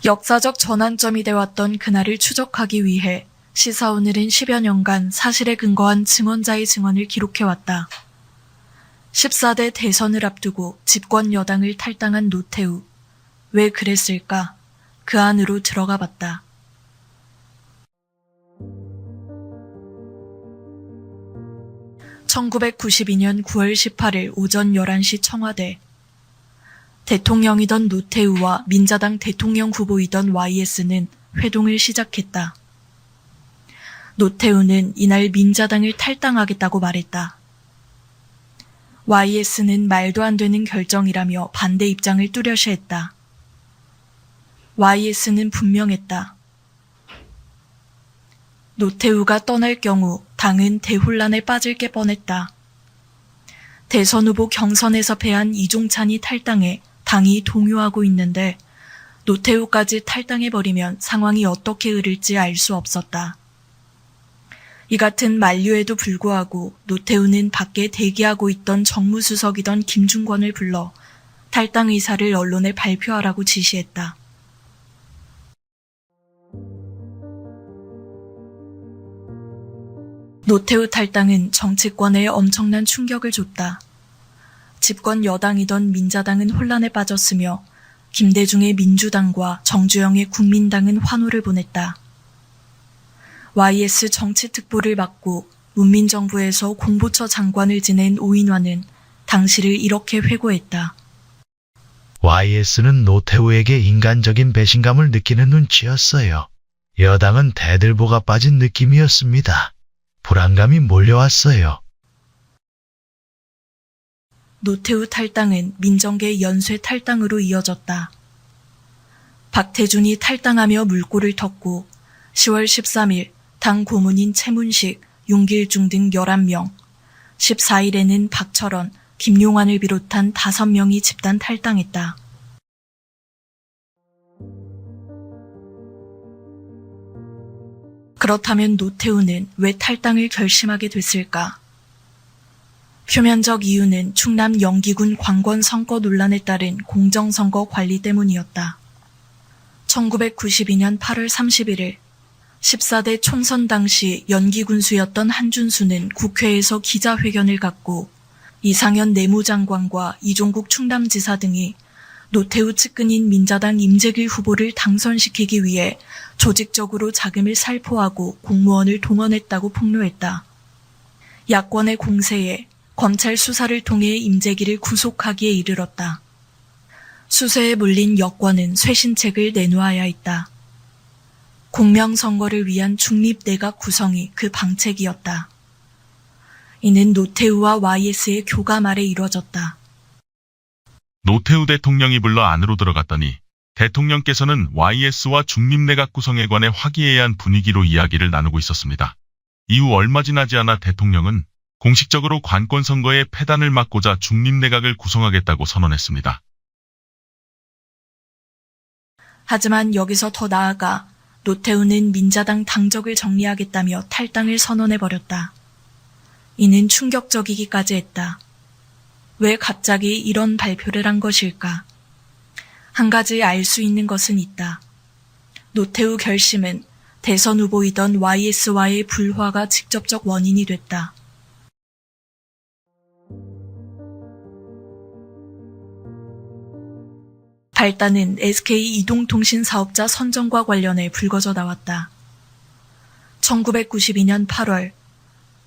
역사적 전환점이 되어왔던 그날을 추적하기 위해 시사오늘은 10여 년간 사실에 근거한 증언자의 증언을 기록해왔다. 14대 대선을 앞두고 집권 여당을 탈당한 노태우. 왜 그랬을까? 그 안으로 들어가 봤다. (1992년 9월 18일) 오전 11시 청와대. 대통령이던 노태우와 민자당 대통령 후보이던 YS는 회동을 시작했다. 노태우는 이날 민자당을 탈당하겠다고 말했다. YS는 말도 안 되는 결정이라며 반대 입장을 뚜렷이했다. YS는 분명했다. 노태우가 떠날 경우 당은 대혼란에 빠질 게 뻔했다. 대선 후보 경선에서 패한 이종찬이 탈당해 당이 동요하고 있는데 노태우까지 탈당해버리면 상황이 어떻게 흐를지 알 수 없었다. 이 같은 만류에도 불구하고 노태우는 밖에 대기하고 있던 정무수석이던 김중권을 불러 탈당 의사를 언론에 발표하라고 지시했다. 노태우 탈당은 정치권에 엄청난 충격을 줬다. 집권 여당이던 민자당은 혼란에 빠졌으며 김대중의 민주당과 정주영의 국민당은 환호를 보냈다. YS 정치특보를 맡고 문민정부에서 공보처 장관을 지낸 오인환은 당시를 이렇게 회고했다. YS는 노태우에게 인간적인 배신감을 느끼는 눈치였어요. 여당은 대들보가 빠진 느낌이었습니다. 불안감이 몰려왔어요. 노태우 탈당은 민정계 연쇄 탈당으로 이어졌다. 박태준이 탈당하며 물꼬를 텄고 10월 13일 당 고문인 최문식, 윤길중 등 11명, 14일에는 박철원, 김용환을 비롯한 5명이 집단 탈당했다. 그렇다면 노태우는 왜 탈당을 결심하게 됐을까? 표면적 이유는 충남 영기군 광권 선거 논란에 따른 공정선거 관리 때문이었다. 1992년 8월 31일 14대 총선 당시 연기군수였던 한준수는 국회에서 기자회견을 갖고 이상현 내무장관과 이종국 충남지사 등이 노태우 측근인 민자당 임재길 후보를 당선시키기 위해 조직적으로 자금을 살포하고 공무원을 동원했다고 폭로했다. 야권의 공세에 검찰 수사를 통해 임재길을 구속하기에 이르렀다. 수세에 물린 여권은 쇄신책을 내놓아야 했다. 공명선거를 위한 중립내각 구성이 그 방책이었다. 이는 노태우와 YS의 교감 아래 이뤄졌다. 노태우 대통령이 불러 안으로 들어갔더니 대통령께서는 YS와 중립내각 구성에 관해 화기애애한 분위기로 이야기를 나누고 있었습니다. 이후 얼마 지나지 않아 대통령은 공식적으로 관권 선거에 패단을 막고자 중립내각을 구성하겠다고 선언했습니다. 하지만 여기서 더 나아가 노태우는 민자당 당적을 정리하겠다며 탈당을 선언해버렸다. 이는 충격적이기까지 했다. 왜 갑자기 이런 발표를 한 것일까? 한 가지 알 수 있는 것은 있다. 노태우 결심은 대선 후보이던 YS와의 불화가 직접적 원인이 됐다. 발단은 SK 이동통신 사업자 선정과 관련해 불거져 나왔다. 1992년 8월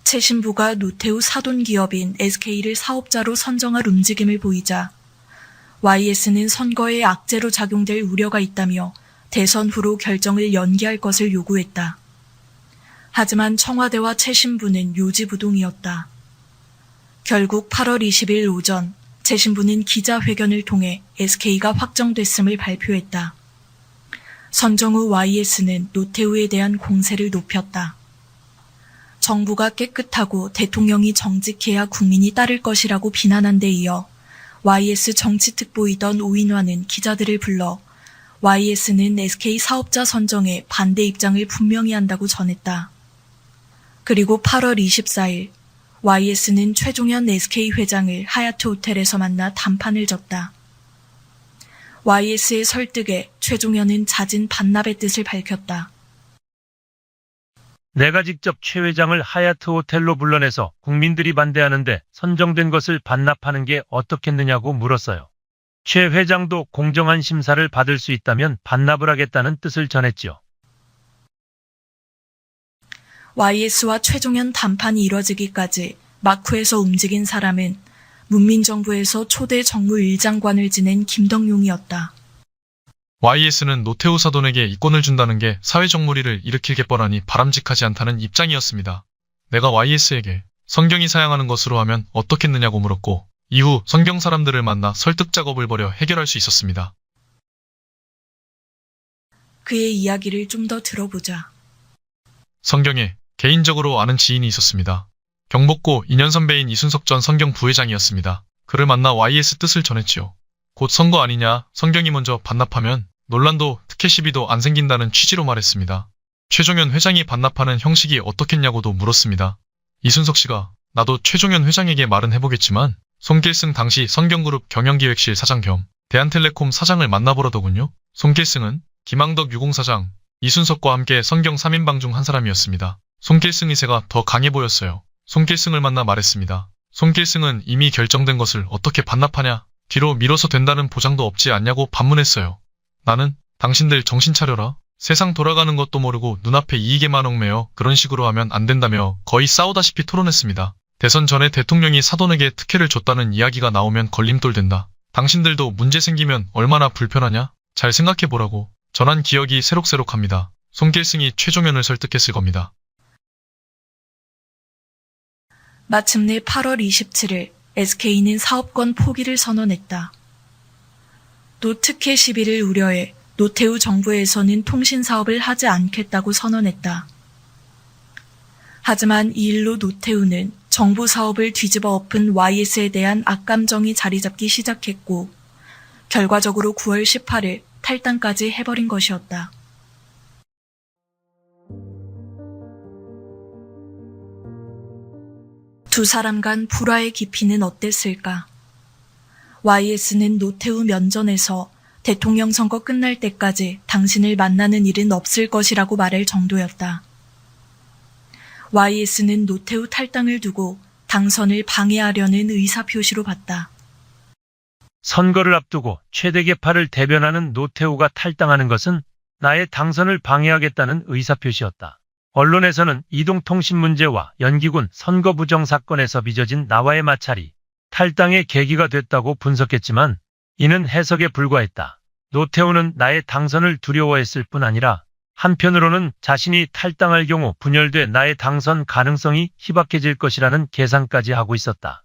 최 신부가 노태우 사돈기업인 SK를 사업자로 선정할 움직임을 보이자 YS는 선거에 악재로 작용될 우려가 있다며 대선 후로 결정을 연기할 것을 요구했다. 하지만 청와대와 최 신부는 요지부동이었다. 결국 8월 20일 오전 최 신부는 기자회견을 통해 SK가 확정됐음을 발표했다. 선정 후 YS는 노태우에 대한 공세를 높였다. 정부가 깨끗하고 대통령이 정직해야 국민이 따를 것이라고 비난한 데 이어 YS 정치특보이던 오인환은 기자들을 불러 YS는 SK 사업자 선정에 반대 입장을 분명히 한다고 전했다. 그리고 8월 24일 YS는 최종현 SK 회장을 하얏트 호텔에서 만나 담판을 졌다. YS의 설득에 최종현은 잦은 반납의 뜻을 밝혔다. 내가 직접 최 회장을 하얏트 호텔로 불러내서 국민들이 반대하는데 선정된 것을 반납하는 게 어떻겠느냐고 물었어요. 최 회장도 공정한 심사를 받을 수 있다면 반납을 하겠다는 뜻을 전했지요. YS와 최종현 담판이 이뤄지기까지 마쿠에서 움직인 사람은 문민정부에서 초대 정무 1장관을 지낸 김덕용이었다. YS는 노태우 사돈에게 이권을 준다는 게 사회적 무리를 일으킬 게 뻔하니 바람직하지 않다는 입장이었습니다. 내가 YS에게 성경이 사양하는 것으로 하면 어떻겠느냐고 물었고 이후 성경 사람들을 만나 설득 작업을 벌여 해결할 수 있었습니다. 그의 이야기를 좀 더 들어보자. 성경에 개인적으로 아는 지인이 있었습니다. 경복고 2년 선배인 이순석 전 성경 부회장이었습니다. 그를 만나 YS 뜻을 전했지요. 곧 선거 아니냐, 성경이 먼저 반납하면 논란도 특혜 시비도 안 생긴다는 취지로 말했습니다. 최종현 회장이 반납하는 형식이 어떻겠냐고도 물었습니다. 이순석 씨가 나도 최종현 회장에게 말은 해보겠지만 손길승 당시 성경그룹 경영기획실 사장 겸 대한텔레콤 사장을 만나보라더군요. 손길승은 김항덕 유공사장, 이순석과 함께 성경 3인방 중 한 사람이었습니다. 손길승 이세가 더 강해 보였어요. 손길승을 만나 말했습니다. 손길승은 이미 결정된 것을 어떻게 반납하냐? 뒤로 미뤄서 된다는 보장도 없지 않냐고 반문했어요. 나는 당신들 정신 차려라. 세상 돌아가는 것도 모르고 눈앞에 이익에만 얽매여 그런 식으로 하면 안 된다며 거의 싸우다시피 토론했습니다. 대선 전에 대통령이 사돈에게 특혜를 줬다는 이야기가 나오면 걸림돌 된다. 당신들도 문제 생기면 얼마나 불편하냐? 잘 생각해보라고 전한 기억이 새록새록합니다. 손길승이 최종현을 설득했을 겁니다. 마침내 8월 27일 SK는 사업권 포기를 선언했다. 또 특혜 시비를 우려해 노태우 정부에서는 통신사업을 하지 않겠다고 선언했다. 하지만 이 일로 노태우는 정부 사업을 뒤집어 엎은 YS에 대한 악감정이 자리잡기 시작했고 결과적으로 9월 18일 탈당까지 해버린 것이었다. 두 사람 간 불화의 깊이는 어땠을까? YS는 노태우 면전에서 대통령 선거 끝날 때까지 당신을 만나는 일은 없을 것이라고 말할 정도였다. YS는 노태우 탈당을 두고 당선을 방해하려는 의사표시로 봤다. 선거를 앞두고 최대 계파를 대변하는 노태우가 탈당하는 것은 나의 당선을 방해하겠다는 의사표시였다. 언론에서는 이동통신 문제와 연기군 선거 부정 사건에서 빚어진 나와의 마찰이 탈당의 계기가 됐다고 분석했지만 이는 해석에 불과했다. 노태우는 나의 당선을 두려워했을 뿐 아니라 한편으로는 자신이 탈당할 경우 분열돼 나의 당선 가능성이 희박해질 것이라는 계산까지 하고 있었다.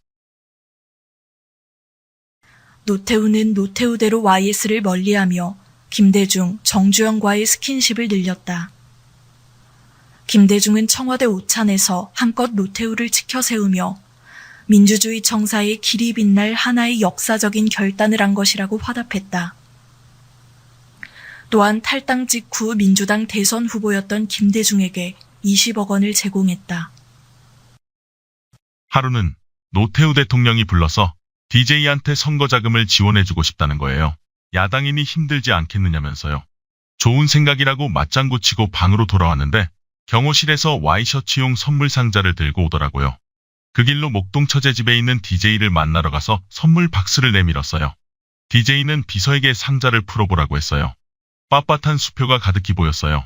노태우는 노태우대로 YS를 멀리하며 김대중, 정주영과의 스킨십을 늘렸다. 김대중은 청와대 오찬에서 한껏 노태우를 치켜세우며 민주주의 청사의 길이 빛날 하나의 역사적인 결단을 한 것이라고 화답했다. 또한 탈당 직후 민주당 대선 후보였던 김대중에게 20억 원을 제공했다. 하루는 노태우 대통령이 불러서 DJ한테 선거 자금을 지원해주고 싶다는 거예요. 야당이니 힘들지 않겠느냐면서요. 좋은 생각이라고 맞장구 치고 방으로 돌아왔는데 경호실에서 와이셔츠용 선물 상자를 들고 오더라고요. 그 길로 목동 처제 집에 있는 DJ를 만나러 가서 선물 박스를 내밀었어요. DJ는 비서에게 상자를 풀어보라고 했어요. 빳빳한 수표가 가득히 보였어요.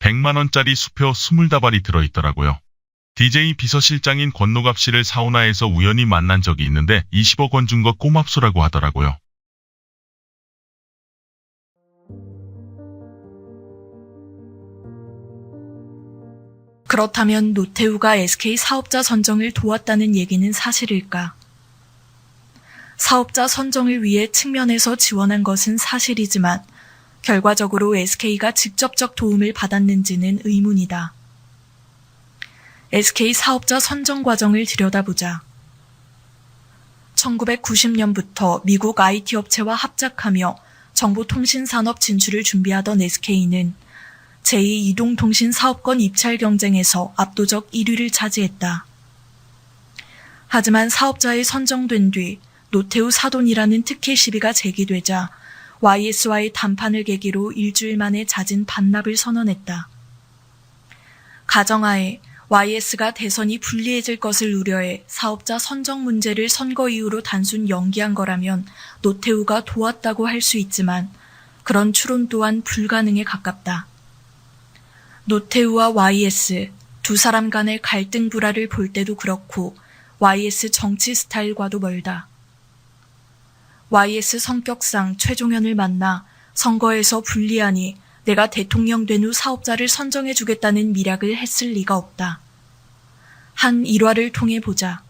100만 원짜리 수표 20다발이 들어있더라고요. DJ 비서실장인 권노갑 씨를 사우나에서 우연히 만난 적이 있는데 20억 원 준 거 꼬맙소라고 하더라고요. 그렇다면 노태우가 SK 사업자 선정을 도왔다는 얘기는 사실일까? 사업자 선정을 위해 측면에서 지원한 것은 사실이지만 결과적으로 SK가 직접적 도움을 받았는지는 의문이다. SK 사업자 선정 과정을 들여다보자. 1990년부터 미국 IT 업체와 합작하며 정보통신산업 진출을 준비하던 SK는 제2이동통신 사업권 입찰 경쟁에서 압도적 1위를 차지했다. 하지만 사업자에 선정된 뒤 노태우 사돈이라는 특혜 시비가 제기되자 YS와의談판을 계기로 일주일 만에 잦은 반납을 선언했다. 가정하에 YS가 대선이 불리해질 것을 우려해 사업자 선정 문제를 선거 이후로 단순 연기한 거라면 노태우가 도왔다고 할 수 있지만 그런 추론 또한 불가능에 가깝다. 노태우와 YS 두 사람 간의 갈등 불화를 볼 때도 그렇고 YS 정치 스타일과도 멀다. YS 성격상 최종현을 만나 선거에서 불리하니 내가 대통령 된 후 사업자를 선정해주겠다는 밀약을 했을 리가 없다. 한 일화를 통해 보자.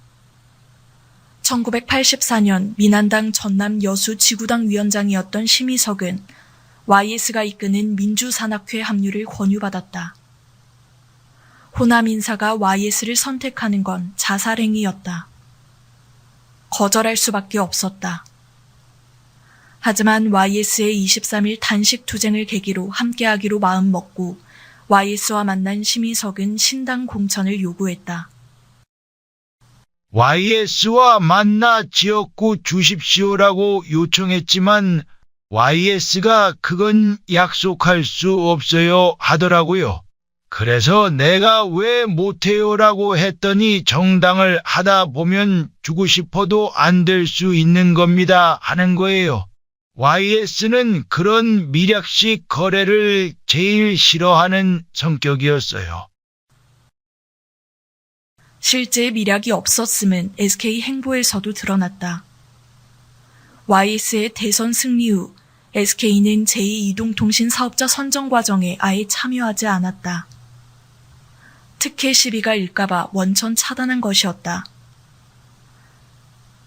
1984년 민한당 전남 여수 지구당 위원장이었던 심희석은 YS가 이끄는 민주산악회 합류를 권유받았다. 호남 인사가 YS를 선택하는 건 자살행위였다. 거절할 수밖에 없었다. 하지만 YS의 23일 단식 투쟁을 계기로 함께하기로 마음먹고 YS와 만난 심희석은 신당 공천을 요구했다. YS와 만나 지역구 주십시오라고 요청했지만 YS가 그건 약속할 수 없어요 하더라고요. 그래서 내가 왜 못해요라고 했더니 정당을 하다 보면 주고 싶어도 안 될 수 있는 겁니다 하는 거예요. YS는 그런 밀약식 거래를 제일 싫어하는 성격이었어요. 실제 밀약이 없었음은 SK 행보에서도 드러났다. YS의 대선 승리 후 SK는 제2이동통신 사업자 선정 과정에 아예 참여하지 않았다. 특혜 시비가 일까봐 원천 차단한 것이었다.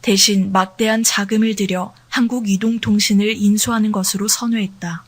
대신 막대한 자금을 들여 한국이동통신을 인수하는 것으로 선회했다.